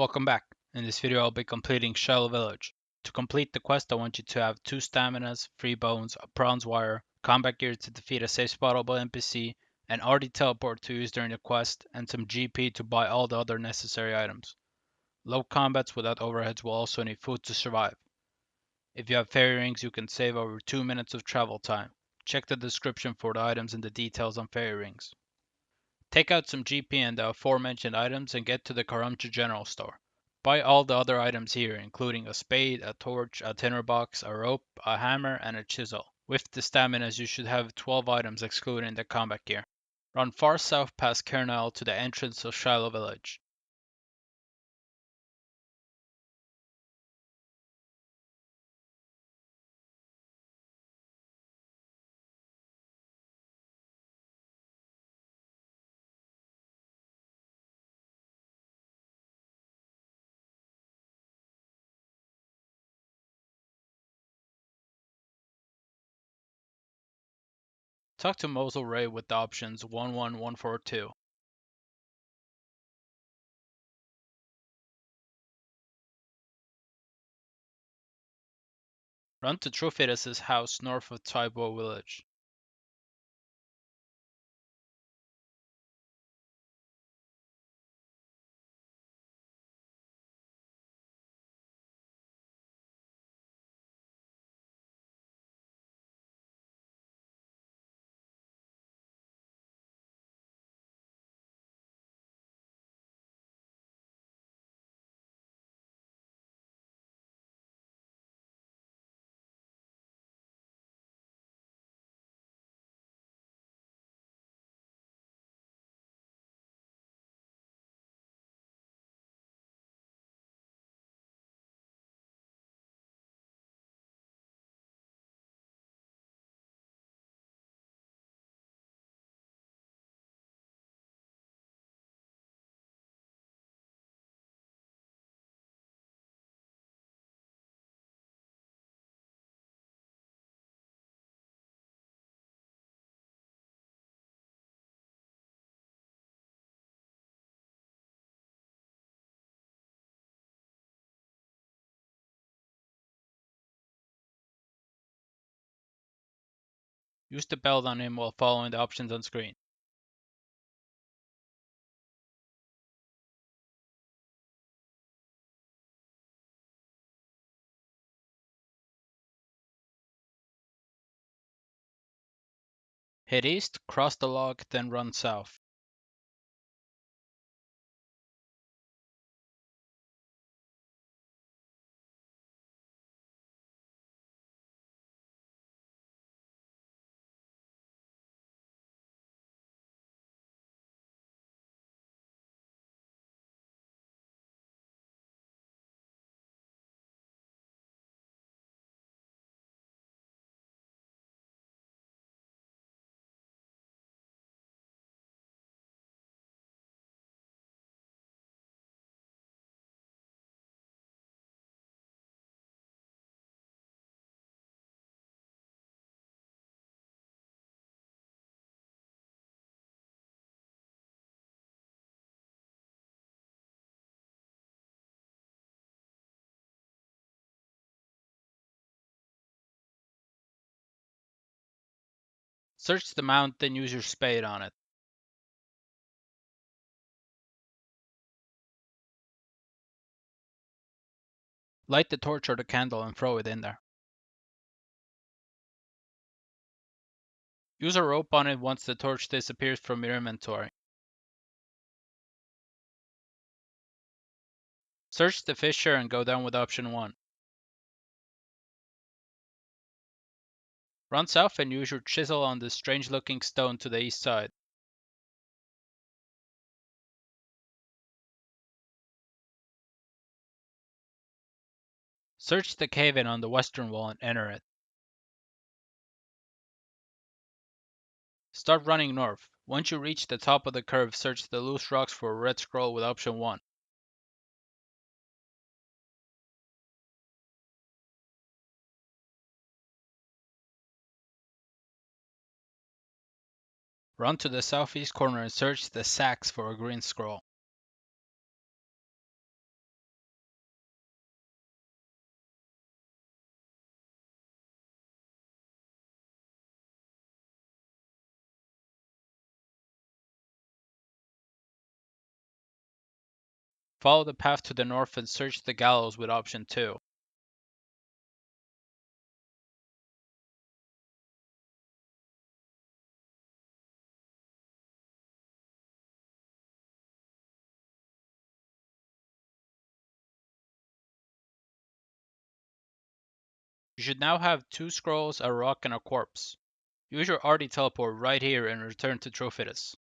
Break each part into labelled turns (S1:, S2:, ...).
S1: Welcome back. In this video I'll be completing Shilo Village. To complete the quest I want you to have 2 staminas, 3 bones, a bronze wire, combat gear to defeat a safespotable NPC, an RD teleport to use during the quest, and some GP to buy all the other necessary items. Low combats without overheads will also need food to survive. If you have fairy rings you can save over 2 minutes of travel time. Check the description for the items and the details on fairy rings. Take out some GP and the aforementioned items and get to the Karamja General store. Buy all the other items here, including a spade, a torch, a tinderbox, a rope, a hammer, and a chisel. With the staminas, you should have 12 items excluding the combat gear. Run far south past Kernel to the entrance of Shilo Village. Talk to Mosul Ray with the options 11142. Run to Trophidus' house north of Taibo village. Use the belt on him while following the options on screen. Head east, cross the log, then run south. Search the mount, then use your spade on it. Light the torch or the candle and throw it in there. Use a rope on it once the torch disappears from your inventory. Search the fissure and go down with option 1. Run south and use your chisel on this strange looking stone to the east side. Search the cave-in on the western wall and enter it. Start running north. Once you reach the top of the curve, search the loose rocks for a red scroll with option 1. Run to the southeast corner and search the sacks for a green scroll. Follow the path to the north and search the gallows with option 2. You should now have 2 scrolls, a rock, and a corpse. Use your Artie teleport right here and return to Trophidus.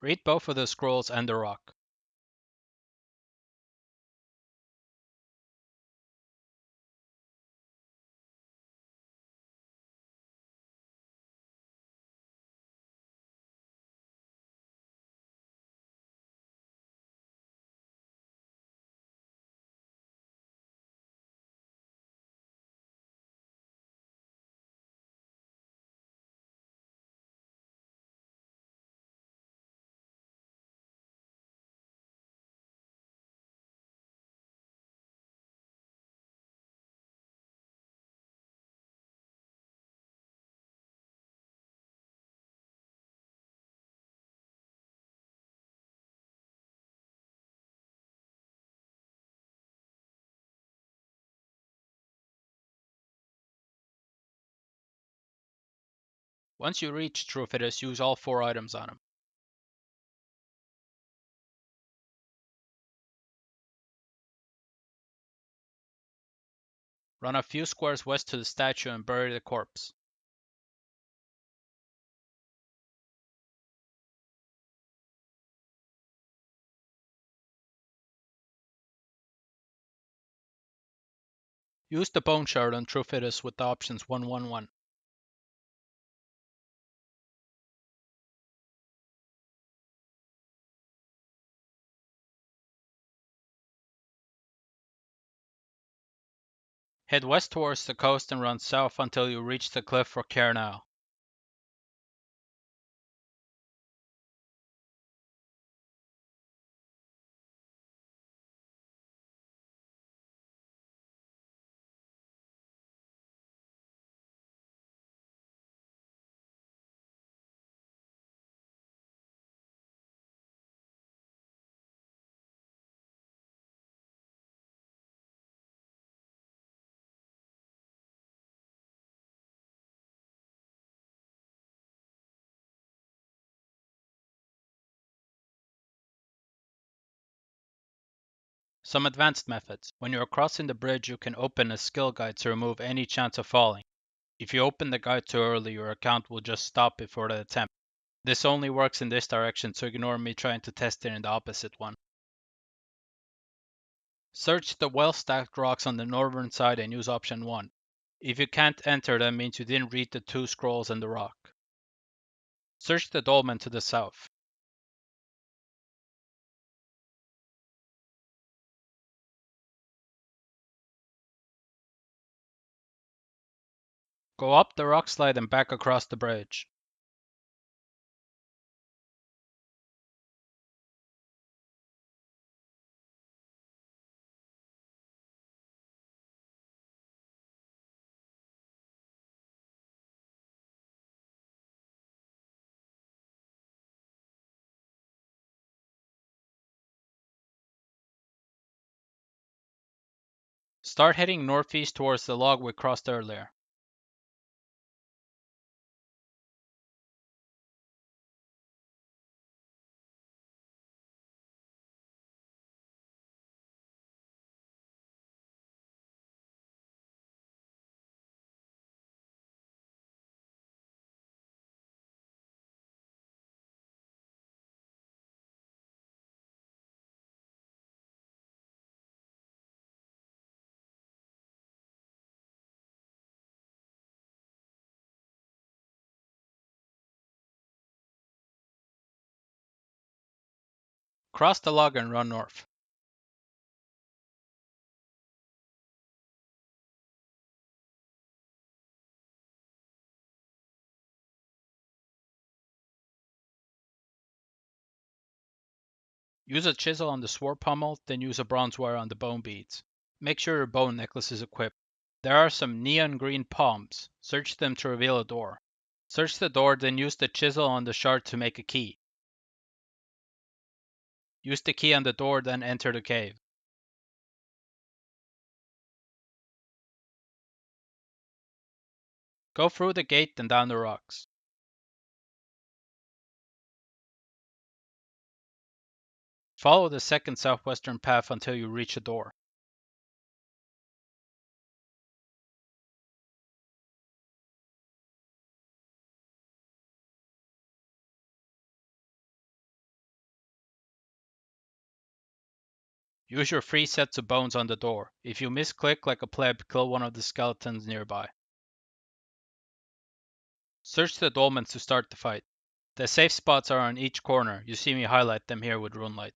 S1: Read both of the scrolls and the rock. Once you reach Trophidus, use all 4 items on him. Run a few squares west to the statue and bury the corpse. Use the bone shard on Trophidus with the options 111. Head west towards the coast and run south until you reach the cliff for Cairnal. Some advanced methods. When you are crossing the bridge, you can open a skill guide to remove any chance of falling. If you open the guide too early, your account will just stop before the attempt. This only works in this direction, so ignore me trying to test it in the opposite one. Search the well-stacked rocks on the northern side and use option 1. If you can't enter, that means you didn't read the 2 scrolls and the rock. Search the dolmen to the south. Go up the rock slide and back across the bridge. Start heading northeast towards the log we crossed earlier. Cross the log and run north. Use a chisel on the sword pommel, then use a bronze wire on the bone beads. Make sure your bone necklace is equipped. There are some neon green palms. Search them to reveal a door. Search the door, then use the chisel on the shard to make a key. Use the key on the door, then enter the cave. Go through the gate and down the rocks. Follow the second southwestern path until you reach a door. Use your 3 sets of bones on the door. If you misclick like a pleb, kill one of the skeletons nearby. Search the dolmens to start the fight. The safe spots are on each corner. You see me highlight them here with runelight.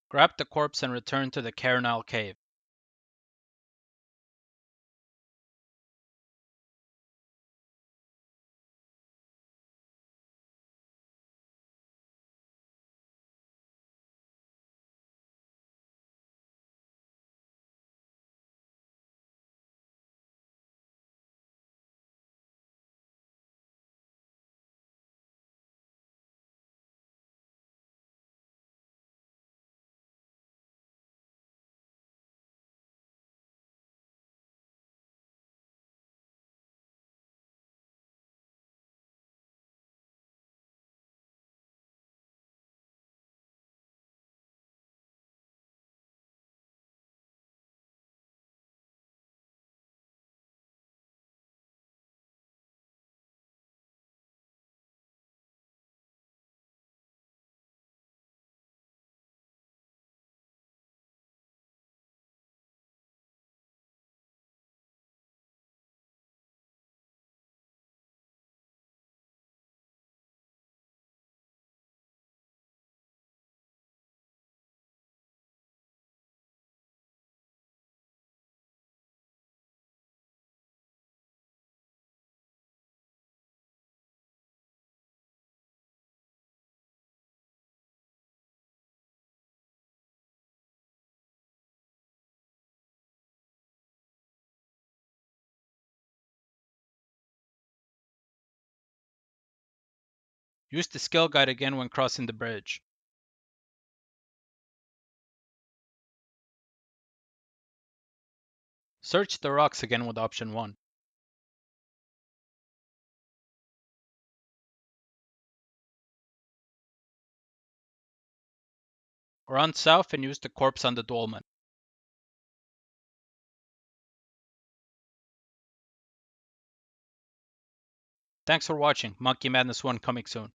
S1: Grab the corpse and return to the Caranal cave. Use the skill guide again when crossing the bridge. Search the rocks again with option 1. Run south and use the corpse on the dolmen. Thanks for watching. Monkey Madness 1 coming soon.